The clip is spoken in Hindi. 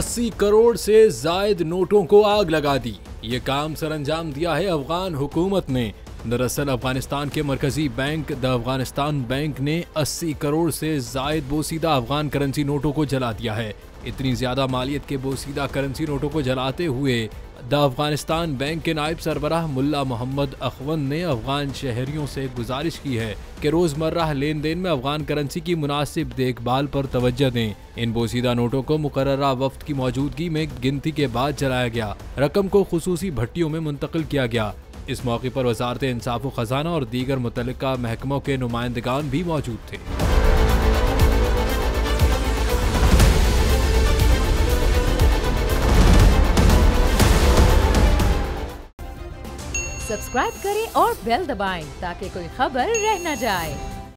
80 करोड़ से जायद नोटों को आग लगा दी। ये काम सरअंजाम दिया है अफगान हुकूमत ने। दरअसल अफगानिस्तान के मरकजी बैंक द अफगानिस्तान बैंक ने 80 करोड़ से जायद बोसीदा अफगान करेंसी नोटों को जला दिया है। इतनी ज्यादा मालियत के बोसीदा करेंसी नोटों को जलाते हुए द अफगानिस्तान बैंक के नायब सरबराह मुल्ला मोहम्मद अखवंद ने अफगान शहरियों से गुजारिश की है कि रोजमर्रा लेन देन में अफगान करेंसी की मुनासिब देखभाल पर तवज्जो दें। इन बोसीदा नोटों को मुकर्ररा वफ्त की मौजूदगी में गिनती के बाद जलाया गया। रकम को खुसूसी भट्टियों में मुंतकिल किया गया। इस मौके पर वजारत इंसाफ व खजाना और दीगर मुतल्लिका महकमों के नुमाइंदगान भी मौजूद थे। सब्सक्राइब करें और बेल दबाएं ताकि कोई खबर रह न जाए।